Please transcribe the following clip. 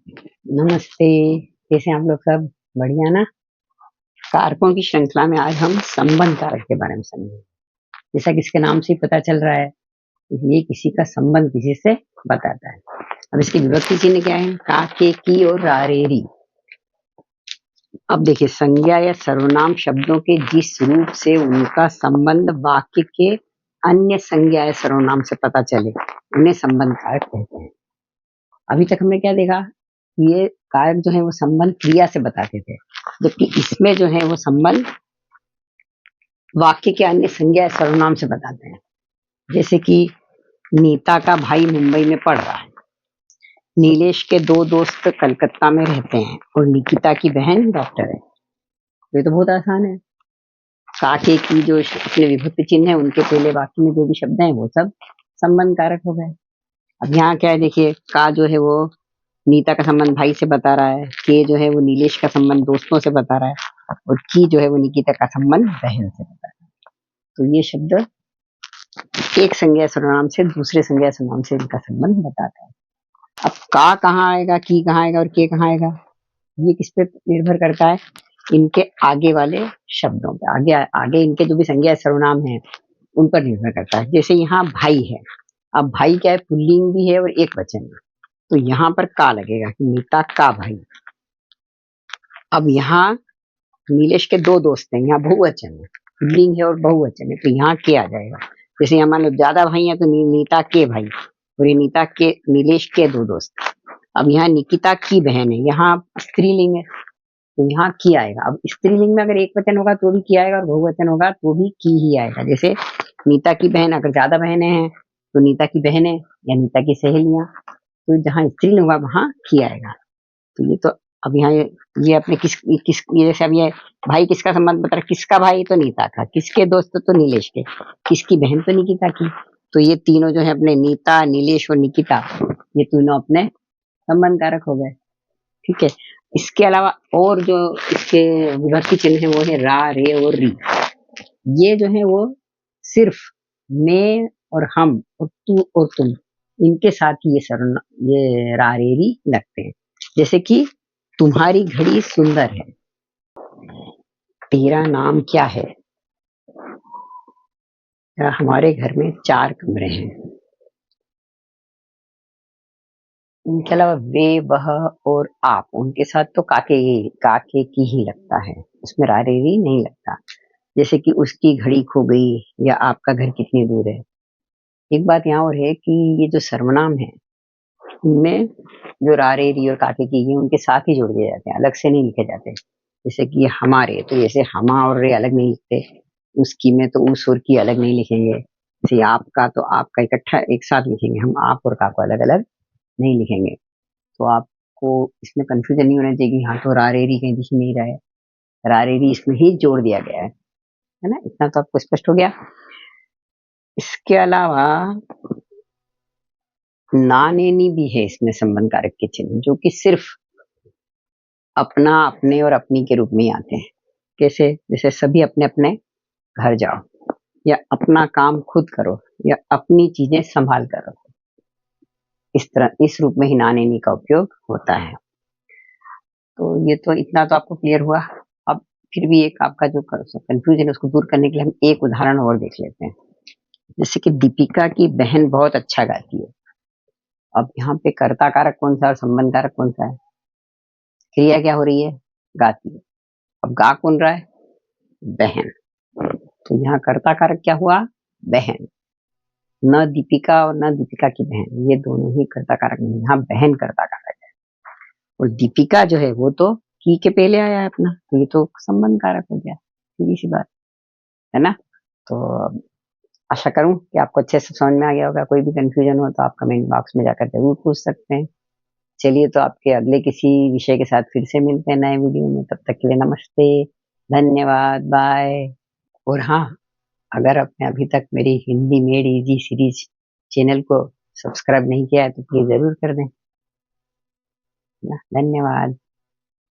नमस्ते। कैसे हैं आप लोग सब? बढ़िया ना? कारकों की श्रृंखला में आज हम संबंध कारक के बारे में समझेंगे। जैसा कि इसके नाम से ही पता चल रहा है, ये किसी का संबंध किसी से बताता है। अब इसकी विभक्ति चिन्ह क्या है? का, के, की और रा, रे, री। अब देखिए, संज्ञा या सर्वनाम शब्दों के जिस रूप से उनका संबंध वाक्य के अन्य संज्ञा या सर्वनाम से पता चले, उन्हें संबंध कारक कहते हैं। अभी तक हमने क्या देखा? ये कारक जो है वो संबंध क्रिया से बताते थे, जबकि इसमें जो है वो संबंध वाक्य के अन्य संज्ञा या सर्वनाम से बताते हैं। जैसे कि नीता का भाई मुंबई में पढ़ रहा है, नीलेश के दो दोस्त कलकत्ता में रहते हैं और निकिता की बहन डॉक्टर है। ये तो बहुत आसान है। काके की जो अपने विभक्ति चिन्ह है, उनके पहले वाक्य में जो भी शब्द हैं वो सब संबंध कारक हो गए। अब यहाँ क्या है, देखिए, का जो है वो नीता का संबंध भाई से बता रहा है, के जो है वो नीलेश का संबंध दोस्तों से बता रहा है, और की जो है वो निकिता का संबंध बहन से बता रहा है। तो ये शब्द एक संज्ञा सर्वनाम से दूसरे संज्ञा सर्वनाम से इनका संबंध बताता है। अब का कहाँ आएगा, की कहाँ आएगा और के कहाँ आएगा, ये किस पे निर्भर करता है? इनके आगे वाले शब्दों पे, आगे आगे इनके जो भी संज्ञा सर्वनाम है उन पर निर्भर करता है। जैसे यहाँ भाई है, अब भाई क्या है? पुल्लिंग भी है और एक वचन है, तो यहाँ पर का लगेगा कि नीता का भाई। अब यहाँ नीलेश के दो दोस्त हैं, यहाँ बहुवचन है, पुल्लिंग है और बहुवचन है, तो यहाँ के आ जाएगा। जैसे यहाँ मान लो ज्यादा भाई है तो नीता के भाई, और ये नीता के नीलेश के दो दोस्त। अब यहाँ निकिता की बहन है, यहाँ स्त्रीलिंग है, तो यहाँ की आएगा। अब स्त्रीलिंग में अगर एक वचन होगा तो भी की आएगा और बहुवचन होगा तो भी की ही आएगा। जैसे नीता की बहन, अगर ज्यादा बहनें हैं तो नीता की बहनें या नीता की सहेलियां, तो जहाँ स्त्रीलिंग होगा वहां की आएगा। तो ये तो अब यहाँ ये अपने किस ये जैसे अब ये भाई किसका संबंध बता रहा है? किसका भाई? तो नीता का। किसके दोस्त? तो नीलेश के। किसकी बहन? तो निकिता की। तो ये तीनों जो है अपने नीता, नीलेश और निकिता, ये तीनों अपने संबंध कारक हो गए। ठीक है। इसके अलावा और जो इसके विभक्ति चिन्ह है वो है रा, रे और री। ये जो है वो सिर्फ मैं और हम और तू और तुम, इनके साथ ही ये रा, रे, री लगते हैं। जैसे कि तुम्हारी घड़ी सुंदर है, तेरा नाम क्या है, या हमारे घर में 4 कमरे हैं। इनके अलावा वे, वह और आप, उनके साथ तो काके की ही लगता है, उसमें रारेरी नहीं लगता। जैसे कि उसकी घड़ी खो गई या आपका घर कितनी दूर है। एक बात यहाँ और है कि ये जो सर्वनाम है उनमें जो रारेरी और काके की है उनके साथ ही जोड़ दिए जाते हैं, अलग से नहीं लिखे जाते। जैसे कि हमारे, तो जैसे हमा और रे अलग नहीं लिखते, उसकी में तो उस और की अलग नहीं लिखेंगे। जैसे आपका, तो आपका इकट्ठा एक साथ लिखेंगे, हम आप और का को अलग अलग नहीं लिखेंगे। तो आपको इसमें कंफ्यूजन नहीं होना चाहिए कि हाँ तो रारेरी कहीं दिख नहीं रहा है, रारेरी इसमें ही जोड़ दिया गया है ना? इतना तो आपको स्पष्ट हो गया। इसके अलावा नानेनी भी है इसमें संबंध कारक के चिन्ह, जो कि सिर्फ अपना, अपने और अपनी के रूप में ही आते हैं। कैसे? जैसे सभी अपने अपने घर जाओ, या अपना काम खुद करो, या अपनी चीजें संभाल कर रखो। इस तरह इस रूप में ही नानेनी का उपयोग होता है। तो ये तो इतना तो आपको क्लियर हुआ। अब फिर भी एक आपका जो कंफ्यूजन है उसको दूर करने के लिए हम एक उदाहरण और देख लेते हैं। जैसे कि दीपिका की बहन बहुत अच्छा गाती है। अब यहाँ पे कर्ता कारक कौन सा और संबंध कारक कौन सा है? क्रिया क्या हो रही है? गाती है। अब गा कौन रहा है? बहन। तो यहाँ कर्ता कारक क्या हुआ? बहन। न दीपिका और न दीपिका की बहन, ये दोनों ही कर्ता कारक नहीं, यहाँ बहन कर्ता कारक है। और दीपिका जो है वो तो की के पहले आया है अपना, तो ये तो संबंध कारक हो गया, सीधी सी बात है ना? तो आशा करूं कि आपको अच्छे से समझ में आ गया होगा। कोई भी कंफ्यूजन हो तो आप कमेंट बॉक्स में जाकर जरूर पूछ सकते हैं। चलिए, तो आपके अगले किसी विषय के साथ फिर से मिलते हैं नए वीडियो में। तब तक के लिए नमस्ते, धन्यवाद, बाय। और हाँ, अगर आपने अभी तक मेरी Hindi made easy series channel को सब्सक्राइब नहीं किया है तो प्लीज जरूर कर दें। धन्यवाद।